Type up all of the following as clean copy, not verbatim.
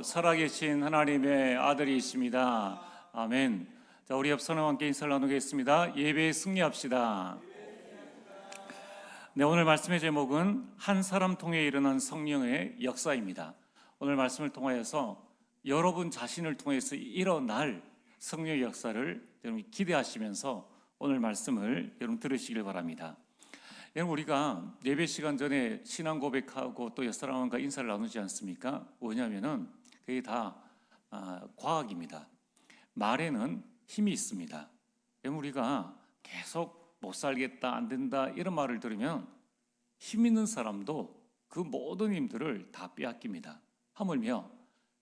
살아계신 하나님의 아들이십니다. 아멘. 자, 우리 옆 사람과 함께 인사를 나누겠습니다. 예배에 승리합시다. 네, 오늘 말씀의 제목은 한 사람 통해 일어난 성령의 역사입니다. 오늘 말씀을 통하여서 여러분 자신을 통해서 일어날 성령의 역사를 여러분 기대하시면서 오늘 말씀을 여러분 들으시길 바랍니다. 여러분, 우리가 예배 시간 전에 신앙 고백하고 또 옆사람과 인사를 나누지 않습니까? 왜냐하면 그게 다 과학입니다. 말에는 힘이 있습니다. 여러분, 우리가 계속 못 살겠다, 안 된다 이런 말을 들으면 힘 있는 사람도 그 모든 힘들을 다 빼앗깁니다. 하물며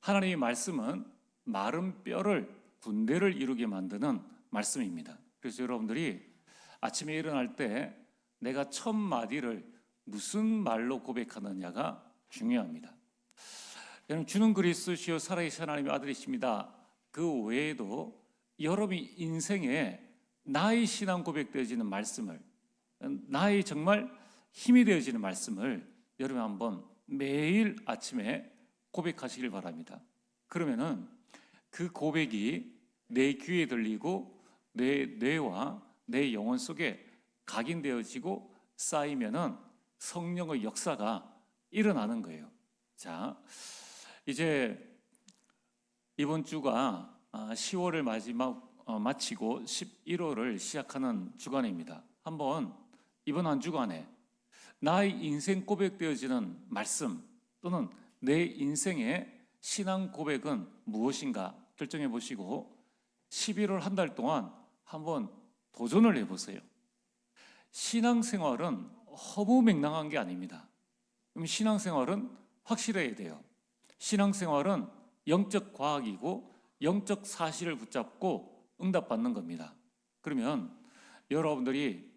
하나님의 말씀은 마른 뼈를 군대를 이루게 만드는 말씀입니다. 그래서 여러분들이 아침에 일어날 때 내가 첫 마디를 무슨 말로 고백하느냐가 중요합니다. 여러분, 주는 그리스도시요 살아계신 하나님의 아들이십니다. 그 외에도 여러분이 인생에 나의 신앙 고백되어지는 말씀을, 나의 정말 힘이 되어지는 말씀을 여러분 한번 매일 아침에 고백하시길 바랍니다. 그러면은 그 고백이 내 귀에 들리고 내 뇌와 내 영혼 속에 각인되어지고 쌓이면은 성령의 역사가 일어나는 거예요. 자, 이제 이번 주가 10월을 마치고 11월을 시작하는 주간입니다. 한번 이번 한 주간에 나의 인생 고백되어지는 말씀 또는 내 인생의 신앙 고백은 무엇인가 결정해 보시고 11월 한 달 동안 한번 도전을 해보세요. 신앙생활은 허무맹랑한 게 아닙니다. 그럼 신앙생활은 확실해야 돼요. 신앙생활은 영적 과학이고 영적 사실을 붙잡고 응답받는 겁니다. 그러면 여러분들이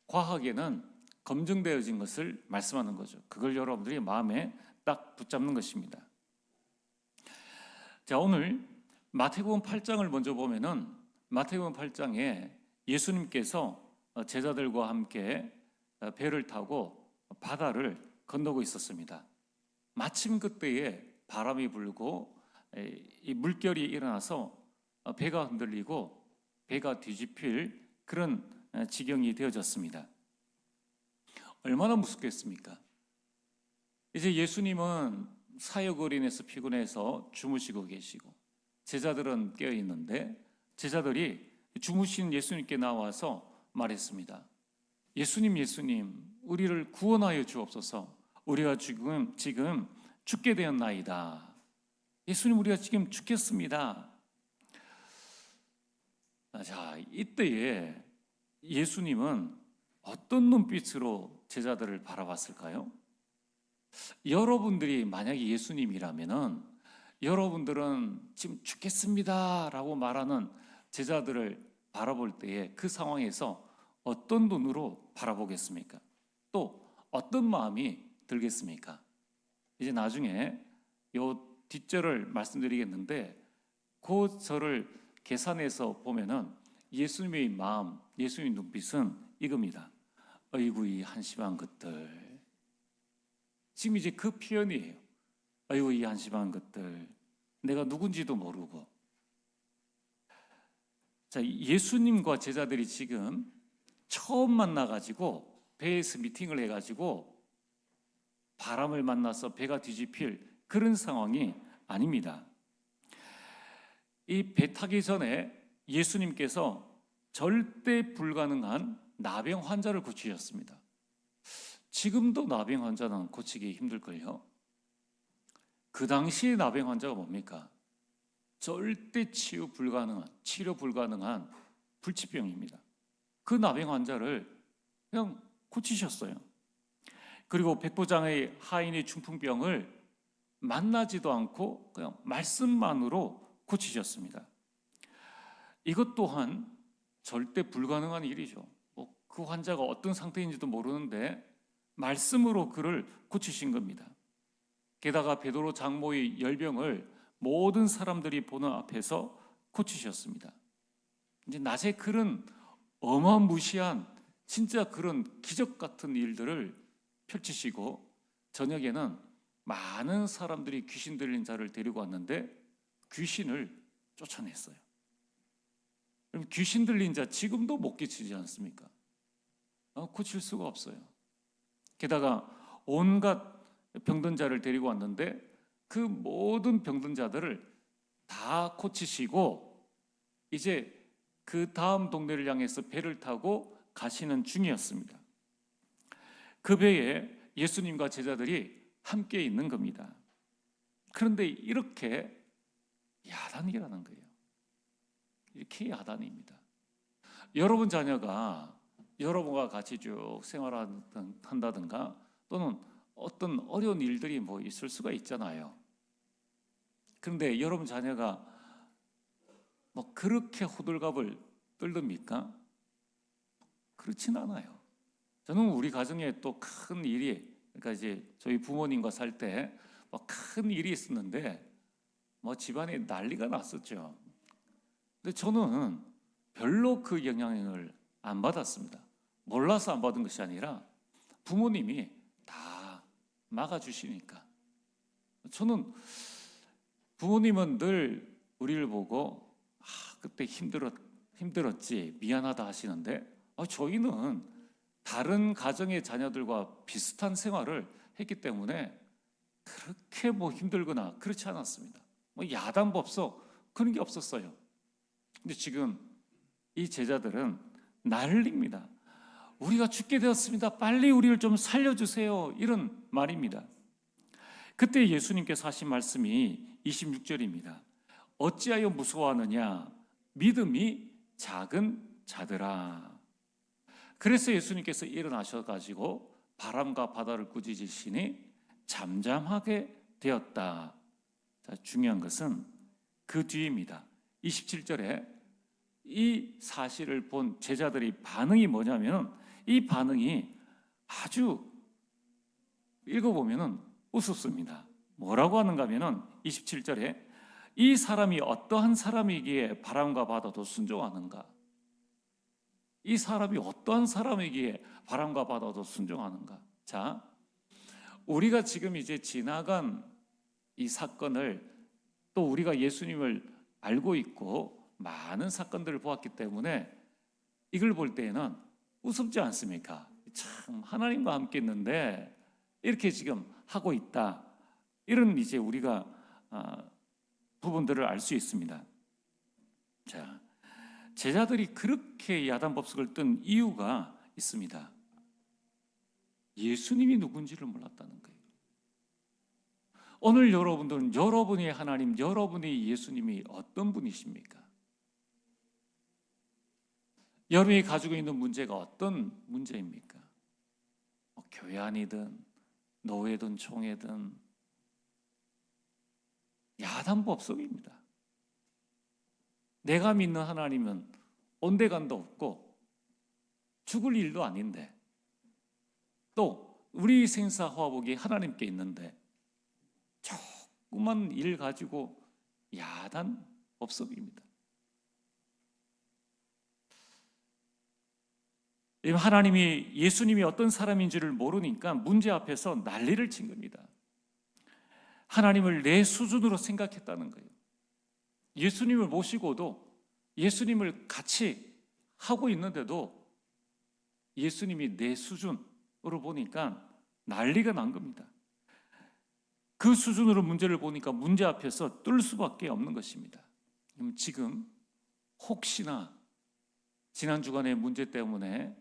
과학에는 검증되어진 것을 말씀하는 거죠. 그걸 여러분들이 마음에 딱 붙잡는 것입니다. 자, 오늘 마태복음 8장을 먼저 보면은 마태복음 8장에 예수님께서 제자들과 함께 배를 타고 바다를 건너고 있었습니다. 마침 그때에 바람이 불고 이 물결이 일어나서 배가 흔들리고 배가 뒤집힐 그런 지경이 되어졌습니다. 얼마나 무섭겠습니까? 이제 예수님은 사역 어린에서 피곤해서 주무시고 계시고 제자들은 깨어 있는데 제자들이 주무신 예수님께 나와서 말했습니다. 예수님, 우리를 구원하여 주옵소서. 우리가 지금 죽게 되었나이다. 예수님, 우리가 지금 죽겠습니다. 자, 이때에 예수님은 어떤 눈빛으로 제자들을 바라봤을까요? 여러분들이 만약에 예수님이라면은 여러분들은 지금 죽겠습니다라고 말하는 제자들을 바라볼 때에 그 상황에서 어떤 눈으로 바라보겠습니까? 또 어떤 마음이 들겠습니까? 이제 나중에 요 뒷절을 말씀드리겠는데 그 절을 계산해서 보면은 예수님의 마음, 예수님의 눈빛은 이겁니다. 어이구 이 한심한 것들. 지금 이제 그 표현이에요. 어이구 이 한심한 것들. 내가 누군지도 모르고. 자, 예수님과 제자들이 지금 처음 만나가지고 배에서 미팅을 해가지고 바람을 만나서 배가 뒤집힐 그런 상황이 아닙니다. 이 배 타기 전에 예수님께서 절대 불가능한 나병 환자를 고치셨습니다. 지금도 나병 환자는 고치기 힘들걸요. 그 당시의 나병 환자가 뭡니까? 절대 치료 불가능한 불치병입니다. 그 나병 환자를 그냥 고치셨어요. 그리고 백부장의 하인의 중풍병을 만나지도 않고 그냥 말씀만으로 고치셨습니다. 이것 또한 절대 불가능한 일이죠. 그 환자가 어떤 상태인지도 모르는데 말씀으로 그를 고치신 겁니다. 게다가 베드로 장모의 열병을 모든 사람들이 보는 앞에서 고치셨습니다. 이제 낮에 그런 어마무시한 진짜 그런 기적 같은 일들을 펼치시고 저녁에는 많은 사람들이 귀신 들린 자를 데리고 왔는데 귀신을 쫓아냈어요. 그럼 귀신 들린 자 지금도 못 고치지 않습니까? 고칠 수가 없어요. 게다가 온갖 병든 자를 데리고 왔는데 그 모든 병든 자들을 다 고치시고 이제 그 다음 동네를 향해서 배를 타고 가시는 중이었습니다. 그 배에 예수님과 제자들이 함께 있는 겁니다. 그런데 이렇게 야단이라는 거예요. 이렇게 야단입니다. 여러분 자녀가 여러분과 같이 쭉 생활한다든가 또는 어떤 어려운 일들이 뭐 있을 수가 있잖아요. 그런데 여러분 자녀가 뭐 그렇게 호들갑을 떨듭니까? 그렇진 않아요. 저는 우리 가정에 또 큰 일이, 그러니까 이제 저희 부모님과 살 때 뭐 큰 일이 있었는데 뭐 집안에 난리가 났었죠. 근데 저는 별로 그 영향을 안 받았습니다. 몰라서 안 받은 것이 아니라 부모님이 다 막아주시니까. 저는 부모님은 늘 우리를 보고 그때 힘들었지 미안하다 하시는데 저희는 다른 가정의 자녀들과 비슷한 생활을 했기 때문에 그렇게 뭐 힘들거나 그렇지 않았습니다. 뭐 야단법석 그런 게 없었어요. 근데 지금 이 제자들은 난립니다. 우리가 죽게 되었습니다. 빨리 우리를 좀 살려주세요. 이런 말입니다. 그때 예수님께서 하신 말씀이 26절입니다. 어찌하여 무서워하느냐? 믿음이 작은 자들아. 그래서 예수님께서 일어나셔가지고 바람과 바다를 꾸짖으시니 잠잠하게 되었다. 자, 중요한 것은 그 뒤입니다. 27절에 이 사실을 본 제자들의 반응이 뭐냐면 이 반응이 아주 읽어보면 우습습니다. 뭐라고 하는가 하면 27절에 이 사람이 어떠한 사람이기에 바람과 바다도 순종하는가? 이 사람이 어떠한 사람이기에 바람과 바다도 순종하는가? 자, 우리가 지금 이제 지나간 이 사건을 또 우리가 예수님을 알고 있고 많은 사건들을 보았기 때문에 이걸 볼 때에는 우습지 않습니까? 참 하나님과 함께 있는데 이렇게 지금 하고 있다. 이런 이제 우리가 부분들을 알 수 있습니다. 자, 제자들이 그렇게 야단법석을 뜬 이유가 있습니다. 예수님이 누군지를 몰랐다는 거예요. 오늘 여러분들은 여러분의 하나님, 여러분의 예수님이 어떤 분이십니까? 여러분이 가지고 있는 문제가 어떤 문제입니까? 교회 안이든 노예든 총회든 야단법석입니다. 내가 믿는 하나님은 온데간도 없고 죽을 일도 아닌데 또 우리 생사 화복이 하나님께 있는데 조그만 일 가지고 야단법석입니다. 하나님이 예수님이 어떤 사람인지를 모르니까 문제 앞에서 난리를 친 겁니다. 하나님을 내 수준으로 생각했다는 거예요. 예수님을 모시고도 예수님을 같이 하고 있는데도 예수님이 내 수준으로 보니까 난리가 난 겁니다. 그 수준으로 문제를 보니까 문제 앞에서 뚫을 수밖에 없는 것입니다. 그럼 지금 혹시나 지난 주간의 문제 때문에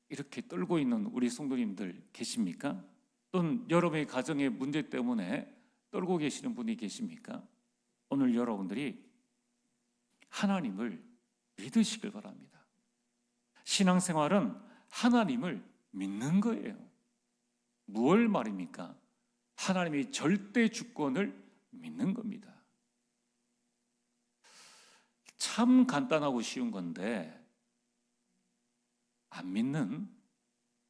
이렇게 떨고 있는 우리 성도님들 계십니까? 또는 여러분의 가정의 문제 때문에 떨고 계시는 분이 계십니까? 오늘 여러분들이 하나님을 믿으시길 바랍니다. 신앙생활은 하나님을 믿는 거예요. 무엇 말입니까? 하나님의 절대 주권을 믿는 겁니다. 참 간단하고 쉬운 건데 안 믿는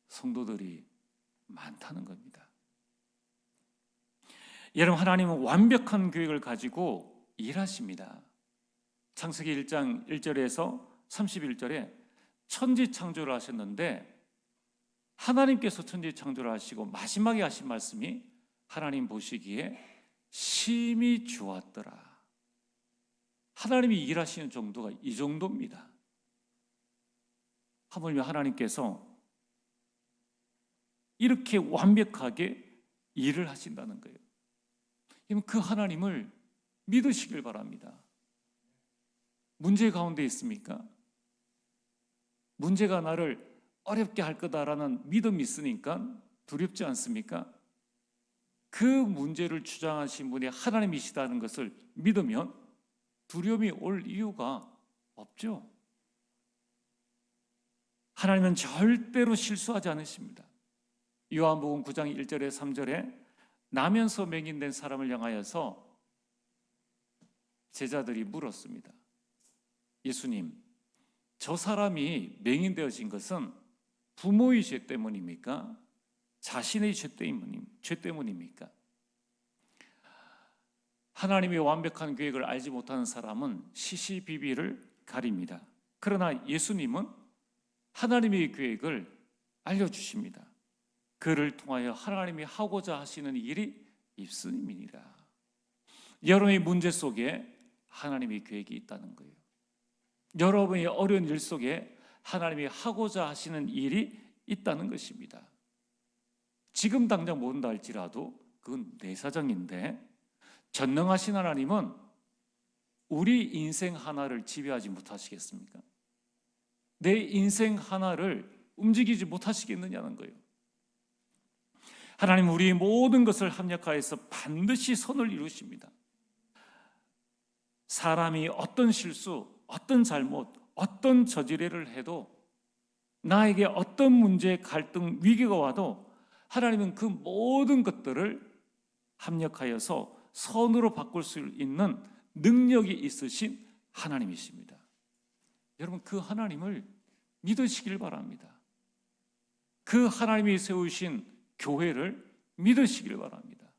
성도들이 많다는 겁니다. 여러분, 하나님은 완벽한 계획을 가지고 일하십니다. 창세기 1장 1절에서 31절에 천지 창조를 하셨는데 하나님께서 천지 창조를 하시고 마지막에 하신 말씀이 하나님 보시기에 심히 좋았더라. 하나님이 일하시는 정도가 이 정도입니다. 하물며 하나님께서 이렇게 완벽하게 일을 하신다는 거예요. 그럼 그 하나님을 믿으시길 바랍니다. 문제 가운데 있습니까? 문제가 나를 어렵게 할 거다라는 믿음이 있으니까 두렵지 않습니까? 그 문제를 주장하신 분이 하나님이시다는 것을 믿으면 두려움이 올 이유가 없죠. 하나님은 절대로 실수하지 않으십니다. 요한복음 9장 1절에 3절에 나면서 맹인된 사람을 향하여서 제자들이 물었습니다. 예수님, 저 사람이 맹인되어진 것은 부모의 죄 때문입니까? 자신의 죄 때문입니까? 하나님의 완벽한 계획을 알지 못하는 사람은 시시비비를 가립니다. 그러나 예수님은 하나님의 계획을 알려주십니다. 그를 통하여 하나님이 하고자 하시는 일이 있음이니라. 여러분의 문제 속에 하나님의 계획이 있다는 거예요. 여러분의 어려운 일 속에 하나님이 하고자 하시는 일이 있다는 것입니다. 지금 당장 모른다 할지라도 그건 내 사정인데, 전능하신 하나님은 우리 인생 하나를 지배하지 못하시겠습니까? 내 인생 하나를 움직이지 못하시겠느냐는 거예요. 하나님 우리의 모든 것을 합력하여서 반드시 선을 이루십니다. 사람이 어떤 실수, 어떤 잘못, 어떤 저지레를 해도, 나에게 어떤 문제, 갈등, 위기가 와도 하나님은 그 모든 것들을 합력하여서 선으로 바꿀 수 있는 능력이 있으신 하나님이십니다. 여러분, 그 하나님을 믿으시길 바랍니다. 그 하나님이 세우신 교회를 믿으시길 바랍니다.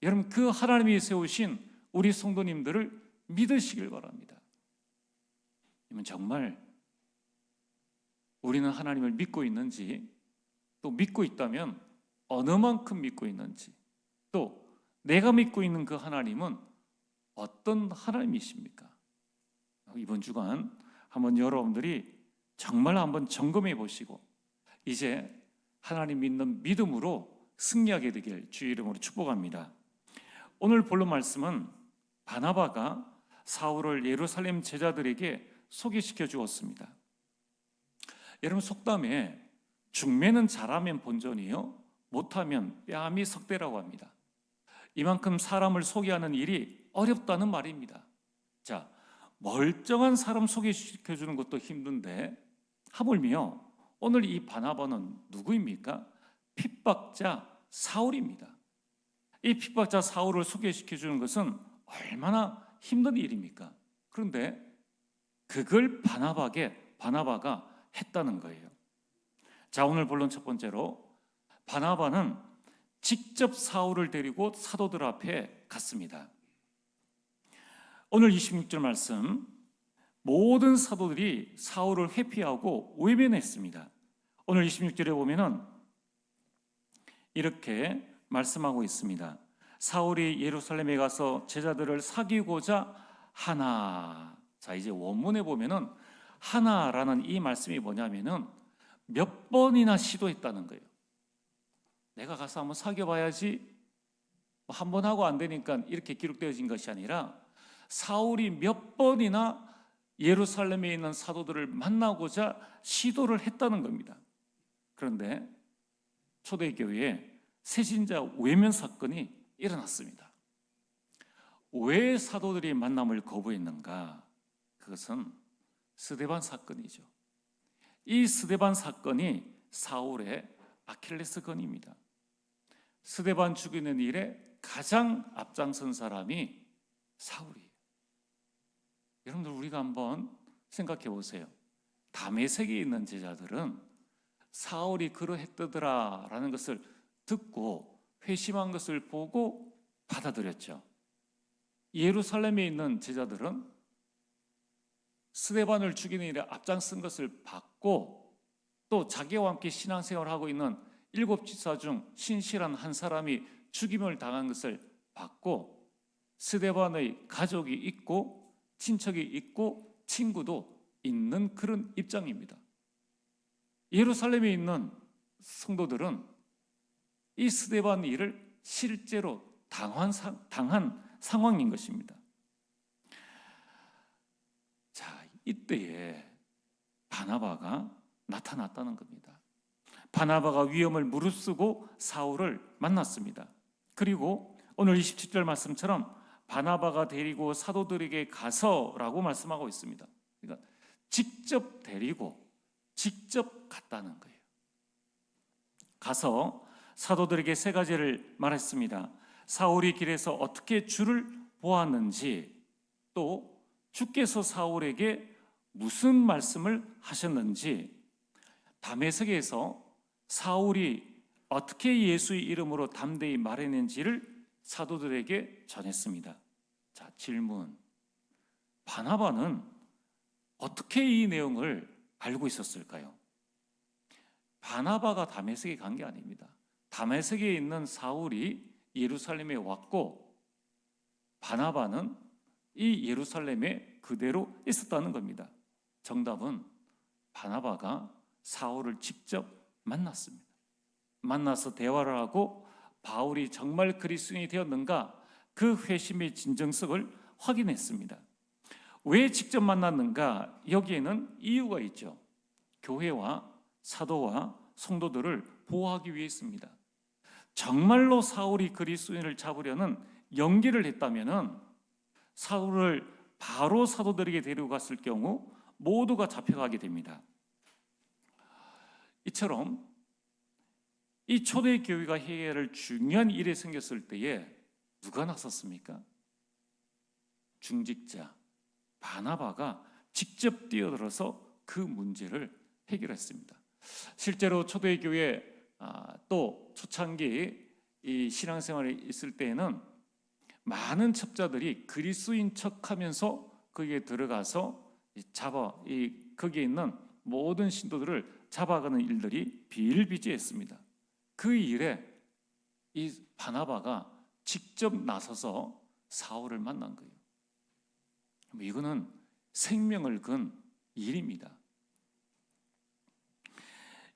여러분, 그 하나님이 세우신 우리 성도님들을 믿으시길 바랍니다. 정말 우리는 하나님을 믿고 있는지, 또 믿고 있다면 어느 만큼 믿고 있는지, 또 내가 믿고 있는 그 하나님은 어떤 하나님이십니까? 이번 주간 한번 여러분들이 정말 한번 점검해 보시고 이제 하나님 믿는 믿음으로 승리하게 되길 주의 이름으로 축복합니다. 오늘 본론 말씀은 바나바가 사울을 예루살렘 제자들에게 소개시켜 주었습니다. 여러분, 속담에 중매는 잘하면 본전이요, 못하면 뺨이 석대라고 합니다. 이만큼 사람을 소개하는 일이 어렵다는 말입니다. 자, 멀쩡한 사람 소개시켜 주는 것도 힘든데 하물며 오늘 이 바나바는 누구입니까? 핍박자 사울입니다. 이 핍박자 사울을 소개시켜 주는 것은 얼마나 힘든 일입니까? 그런데 그걸 바나바가 했다는 거예요. 자, 오늘 본론 첫 번째로, 바나바는 직접 사울을 데리고 사도들 앞에 갔습니다. 오늘 26절 말씀, 모든 사도들이 사울을 회피하고 외면했습니다. 오늘 26절에 보면은 이렇게 말씀하고 있습니다. 사울이 예루살렘에 가서 제자들을 사귀고자 하나. 자, 이제 원문에 보면은 하나라는 이 말씀이 뭐냐면은 몇 번이나 시도했다는 거예요. 내가 가서 한번 사귀어봐야지, 한 번 하고 안 되니까 이렇게 기록되어진 것이 아니라 사울이 몇 번이나 예루살렘에 있는 사도들을 만나고자 시도를 했다는 겁니다. 그런데 초대교회에 새신자 외면 사건이 일어났습니다. 왜 사도들이 만남을 거부했는가? 그것은 스데반 사건이죠. 이 스데반 사건이 사울의 아킬레스건입니다. 스데반 죽이는 일에 가장 앞장선 사람이 사울이에요. 여러분들, 우리가 한번 생각해 보세요. 다메섹에 있는 제자들은 사울이 그러했더라라는 것을 듣고 회심한 것을 보고 받아들였죠. 예루살렘에 있는 제자들은 스데반을 죽이는 일에 앞장선 것을 받고, 또 자기와 함께 신앙생활을 하고 있는 7 지사 중 신실한 한 사람이 죽임을 당한 것을 받고 스데반의 가족이 있고 친척이 있고 친구도 있는 그런 입장입니다. 예루살렘에 있는 성도들은 이 스데반 일을 실제로 당한 상황인 것입니다. 자, 이때에 바나바가 나타났다는 겁니다. 바나바가 위험을 무릅쓰고 사울을 만났습니다. 그리고 오늘 27절 말씀처럼 바나바가 데리고 사도들에게 가서라고 말씀하고 있습니다. 그러니까 직접 데리고 직접 갔다는 거예요. 가서 사도들에게 세 가지를 말했습니다. 사울이 길에서 어떻게 주를 보았는지, 또 주께서 사울에게 무슨 말씀을 하셨는지, 다메섹에서 사울이 어떻게 예수의 이름으로 담대히 말했는지를 사도들에게 전했습니다. 자, 질문. 바나바는 어떻게 이 내용을 알고 있었을까요? 바나바가 다메섹에 간 게 아닙니다. 다메섹에 있는 사울이 예루살렘에 왔고 바나바는 이 예루살렘에 그대로 있었다는 겁니다. 정답은 바나바가 사울을 직접 만났습니다. 만나서 대화를 하고 바울이 정말 그리스도인이 되었는가, 그 회심의 진정성을 확인했습니다. 왜 직접 만났는가? 여기에는 이유가 있죠. 교회와 사도와 성도들을 보호하기 위해서입니다. 정말로 사울이 그리스도인을 잡으려는 연기를 했다면 사울을 바로 사도들에게 데리고 갔을 경우 모두가 잡혀가게 됩니다. 이처럼 이 초대교회가 해결할 중요한 일이 생겼을 때에 누가 나섰습니까? 중직자 바나바가 직접 뛰어들어서 그 문제를 해결했습니다. 실제로 초대교회 또 초창기 이 신앙생활에 있을 때에는 많은 첩자들이 그리스도인 척하면서 거기에 들어가서 거기에 있는 모든 신도들을 잡아가는 일들이 비일비재했습니다. 그 일에 이 바나바가 직접 나서서 사울을 만난 거예요. 이거는 생명을 건 일입니다.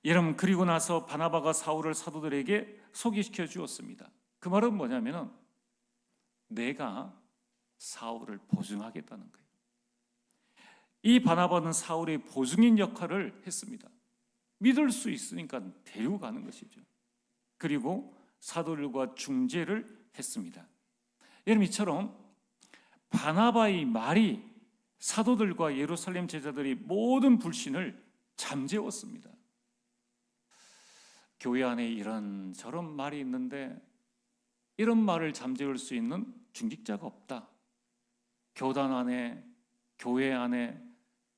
여러분, 그리고 나서 바나바가 사울을 사도들에게 소개시켜 주었습니다. 그 말은 뭐냐면은 내가 사울을 보증하겠다는 거예요. 이 바나바는 사울의 보증인 역할을 했습니다. 믿을 수 있으니까 데리고 가는 것이죠. 그리고 사도들과 중재를 했습니다. 여러분, 이처럼 바나바의 말이 사도들과 예루살렘 제자들이 모든 불신을 잠재웠습니다. 교회 안에 이런저런 말이 있는데 이런 말을 잠재울 수 있는 중직자가 없다. 교단 안에, 교회 안에,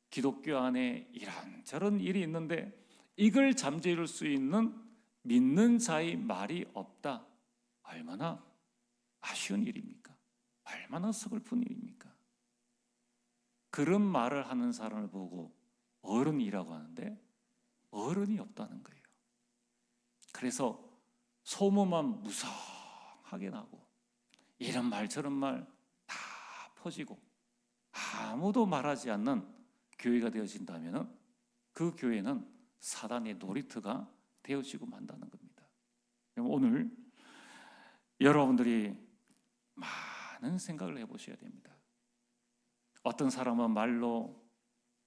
기독교 안에 이런저런 일이 있는데 이걸 잠재울 수 있는 믿는 자의 말이 없다. 얼마나 아쉬운 일입니까? 얼마나 서글픈 일입니까? 그런 말을 하는 사람을 보고 어른이라고 하는데 어른이 없다는 거예요. 그래서 소문만 무성하게 나고 이런 말 저런 말 다 퍼지고 아무도 말하지 않는 교회가 되어진다면 그 교회는 사단의 놀이터가 되어지고 만다는 겁니다. 오늘 여러분들이 많은 생각을 해보셔야 됩니다. 어떤 사람은 말로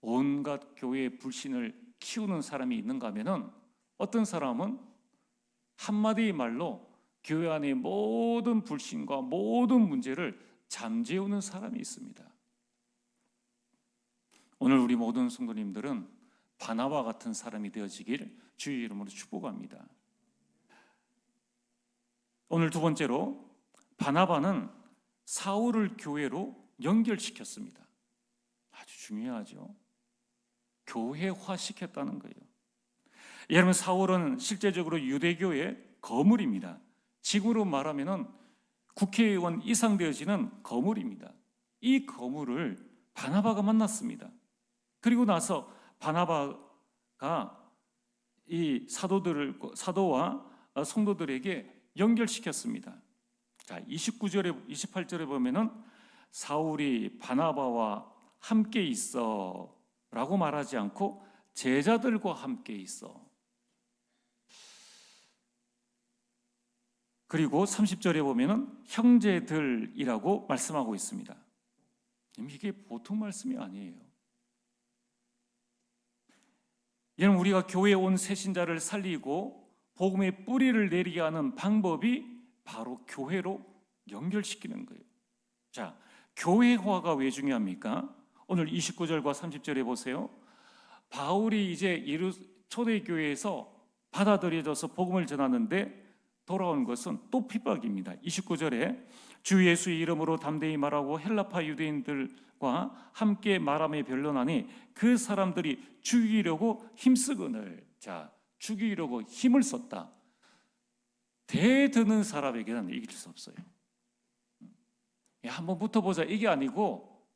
온갖 교회의 불신을 키우는 사람이 있는가 하면은 어떤 사람은 한마디의 말로 교회 안의 모든 불신과 모든 문제를 잠재우는 사람이 있습니다. 오늘 우리 모든 성도님들은 바나바 같은 사람이 되어지길 주의 이름으로 축복합니다. 오늘 두 번째로 바나바는 사울을 교회로 연결시켰습니다. 아주 중요하죠. 교회화시켰다는 거예요. 여러분, 사울은 실제적으로 유대교의 거물입니다. 지금으로 말하면 국회의원 이상 되어지는 거물입니다. 이 거물을 바나바가 만났습니다. 그리고 나서 바나바가 이 사도와 성도들에게 연결시켰습니다. 자, 28절에 보면은 사울이 바나바와 함께 있어라고 말하지 않고 제자들과 함께 있어. 그리고 30절에 보면은 형제들이라고 말씀하고 있습니다. 이게 보통 말씀이 아니에요. 여러분, 우리가 교회에 온 새신자를 살리고 복음의 뿌리를 내리게 하는 방법이 바로 교회로 연결시키는 거예요. 자, 교회화가 왜 중요합니까? 오늘 29절과 30절에 보세요. 바울이 이제 초대교회에서 받아들여져서 복음을 전하는데 돌아온 것은 또 핍박입니다. 29절에 주 예수의 이름으로 담대히 말하고 헬라파 유대인들과 함께 말하며 변론하니 그 사람들이 죽이려고 힘쓰거늘. 자, 죽이려고 힘을 썼다. 대드는 사람에게는 이길 수 없어요. 야, 한번 붙어보자 이게 아니고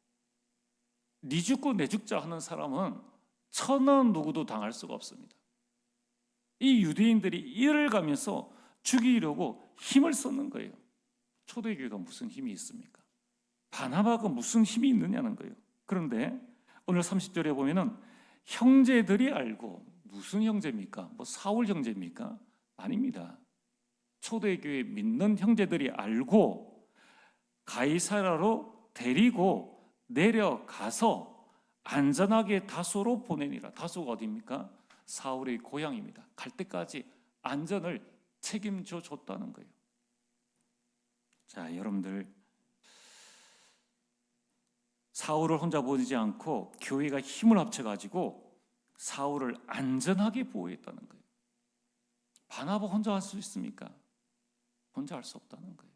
네 죽고 내 죽자 하는 사람은 천한 누구도 당할 수가 없습니다. 이 유대인들이 이를 가면서 죽이려고 힘을 썼는 거예요. 초대교회가 무슨 힘이 있습니까? 바나바가 무슨 힘이 있느냐는 거예요. 그런데 오늘 30절에 보면은 형제들이 알고, 무슨 형제입니까? 뭐 사울 형제입니까? 아닙니다. 초대교회 믿는 형제들이 알고 가이사라로 데리고 내려가서 안전하게 다소로 보내니라. 다소가 어디입니까? 사울의 고향입니다. 갈 때까지 안전을 책임져 줬다는 거예요. 자, 여러분들, 사울을 혼자 보내지 않고 교회가 힘을 합쳐가지고 사울을 안전하게 보호했다는 거예요. 바나바 혼자 할 수 있습니까? 혼자 할 수 없다는 거예요.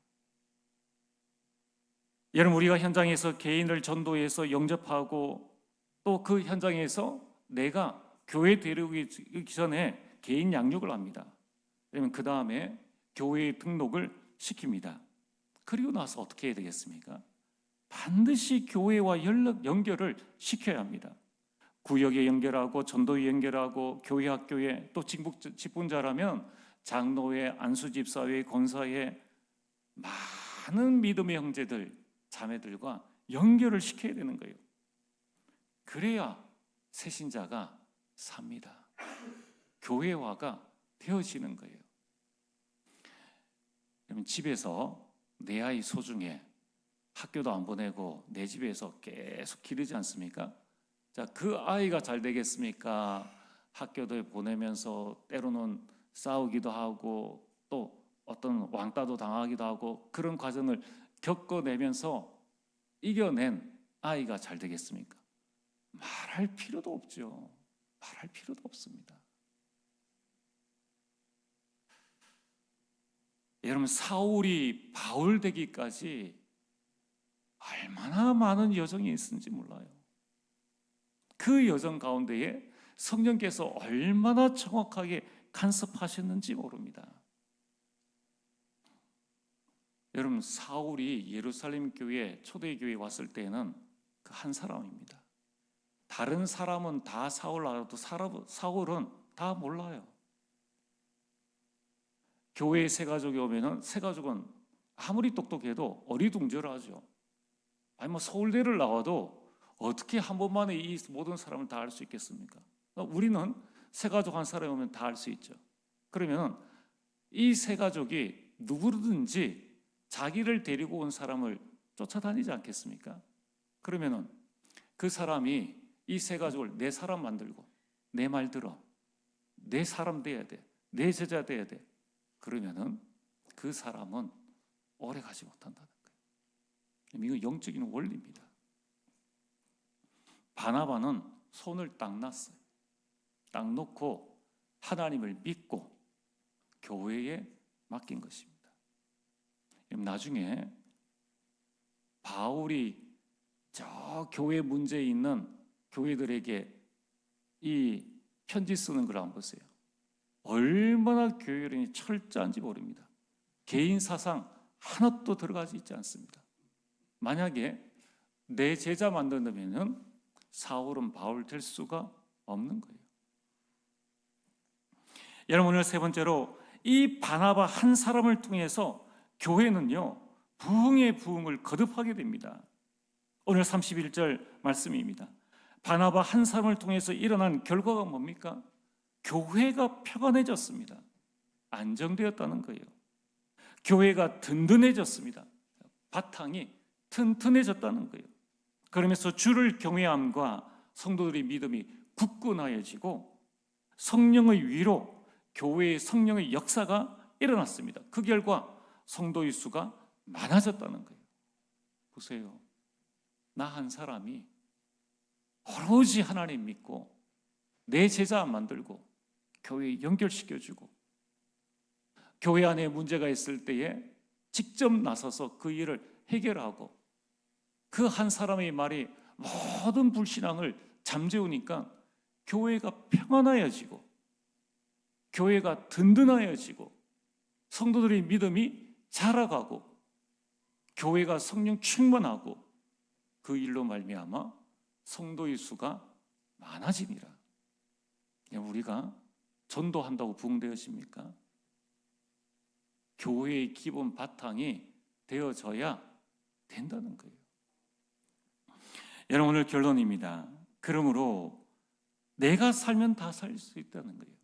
여러분, 우리가 현장에서 개인을 전도해서 영접하고 또 그 현장에서 내가 교회 데려오기 전에 개인 양육을 합니다. 그러면 그 다음에 교회에 등록을 시킵니다. 그리고 나서 어떻게 해야 되겠습니까? 반드시 교회와 연결을 시켜야 합니다. 구역에 연결하고 전도에 연결하고 교회 학교에 또 직분자라면 장로회, 안수집사회, 권사회 많은 믿음의 형제들, 자매들과 연결을 시켜야 되는 거예요. 그래야 새신자가 삽니다. 교회화가 되어지는 거예요. 그러면 집에서 내 아이 소중해, 학교도 안 보내고 내 집에서 계속 기르지 않습니까? 자, 그 아이가 잘 되겠습니까? 학교도 보내면서 때로는 싸우기도 하고 또 어떤 왕따도 당하기도 하고 그런 과정을 겪어내면서 이겨낸 아이가 잘 되겠습니까? 말할 필요도 없죠. 말할 필요도 없습니다. 여러분, 사울이 바울 되기까지 얼마나 많은 여정이 있는지 몰라요. 그 여정 가운데에 성령께서 얼마나 정확하게 간섭하셨는지 모릅니다. 여러분, 사울이 예루살렘 교회, 초대교회에 왔을 때는 그 한 사람입니다. 다른 사람은 다 사울 알아도 사울은 다 몰라요. 교회에 새 가족이 오면은 새 가족은 아무리 똑똑해도 어리둥절하죠. 아니 뭐 서울대를 나와도 어떻게 한 번만에 이 모든 사람을 다 알 수 있겠습니까? 우리는 새 가족 한 사람이 오면 다 알 수 있죠. 그러면 이 새 가족이 누구든지 자기를 데리고 온 사람을 쫓아다니지 않겠습니까? 그러면은 그 사람이 이 새 가족을 내 사람 만들고 내 말 들어, 내 사람 돼야 돼, 내 제자 돼야 돼. 그러면은 그 사람은 오래 가지 못한다는 거예요. 이거 영적인 원리입니다. 바나바는 손을 딱 놨어요. 딱 놓고 하나님을 믿고 교회에 맡긴 것입니다. 나중에 바울이 저 교회 문제에 있는 교회들에게 이 편지 쓰는 걸 한번 보세요. 얼마나 교회론이 철저한지 모릅니다. 개인 사상 하나도 들어가지 있지 않습니다. 만약에 내 제자 만든다면 사울은 바울 될 수가 없는 거예요. 여러분, 오늘 세 번째로 이 바나바 한 사람을 통해서 교회는요 부흥의 부흥을 거듭하게 됩니다. 오늘 31절 말씀입니다. 바나바 한 사람을 통해서 일어난 결과가 뭡니까? 교회가 평안해졌습니다. 안정되었다는 거예요. 교회가 든든해졌습니다. 바탕이 튼튼해졌다는 거예요. 그러면서 주를 경외함과 성도들의 믿음이 굳건하여지고 성령의 위로 교회의 성령의 역사가 일어났습니다. 그 결과 성도의 수가 많아졌다는 거예요. 보세요. 나 한 사람이 오로지 하나님 믿고 내 제자 만들고 교회 연결시켜주고 교회 안에 문제가 있을 때에 직접 나서서 그 일을 해결하고 그 한 사람의 말이 모든 불신앙을 잠재우니까 교회가 평안하여지고 교회가 든든하여지고 성도들의 믿음이 자라가고 교회가 성령 충만하고 그 일로 말미암아 성도의 수가 많아지니라. 우리가 전도한다고 부흥되어집니까? 교회의 기본 바탕이 되어져야 된다는 거예요. 여러분, 오늘 결론입니다. 그러므로 내가 살면 다 살 수 있다는 거예요.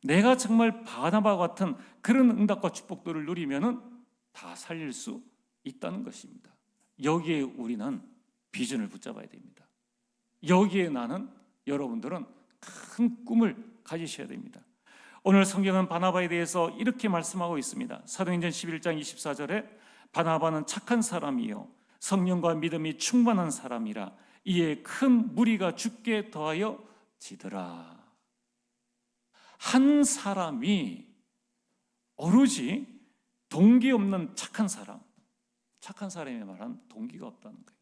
내가 정말 바나바 같은 그런 응답과 축복들을 누리면 다 살릴 수 있다는 것입니다. 여기에 우리는 비전을 붙잡아야 됩니다. 여기에 여러분들은 큰 꿈을 가지셔야 됩니다. 오늘 성경은 바나바에 대해서 이렇게 말씀하고 있습니다. 사도행전 11장 24절에 바나바는 착한 사람이요 성령과 믿음이 충만한 사람이라 이에 큰 무리가 죽게 더하여 지더라. 한 사람이 오로지 동기 없는 착한 사람이 말하는 동기가 없다는 거예요.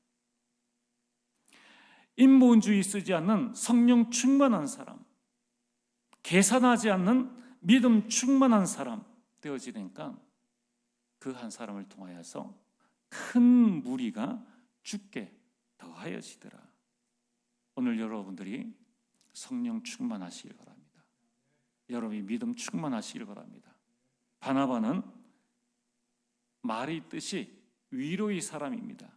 인본주의 쓰지 않는 성령 충만한 사람, 계산하지 않는 믿음 충만한 사람 되어지니까 그 한 사람을 통하여서 큰 무리가 죽게 더하여지더라. 오늘 여러분들이 성령 충만하시길 바랍니다. 여러분이 믿음 충만하시길 바랍니다. 바나바는 말의 뜻이 위로의 사람입니다.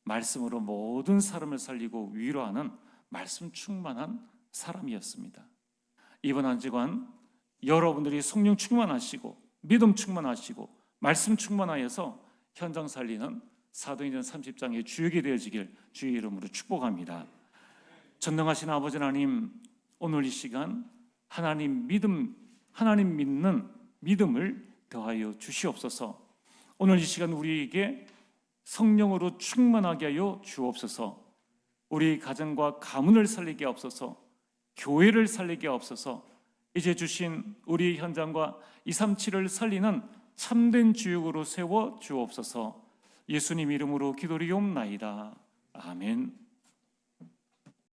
말씀으로 모든 사람을 살리고 위로하는 말씀 충만한 사람이었습니다. 이번 한 주간 여러분들이 성령 충만하시고 믿음 충만하시고 말씀 충만하여서 현장 살리는 사도행전 30장의 주역이 되어지길 주의 이름으로 축복합니다. 전능하신 아버지 하나님, 오늘 이 시간 하나님 믿는 믿음을 더하여 주시옵소서. 오늘 이 시간 우리에게 성령으로 충만하게 하여 주옵소서. 우리 가정과 가문을 살리게 하옵소서. 교회를 살리게 하옵소서. 이제 주신 우리 현장과 237을 살리는 참된 주역으로 세워 주옵소서. 예수님 이름으로 기도리옵나이다. 아멘.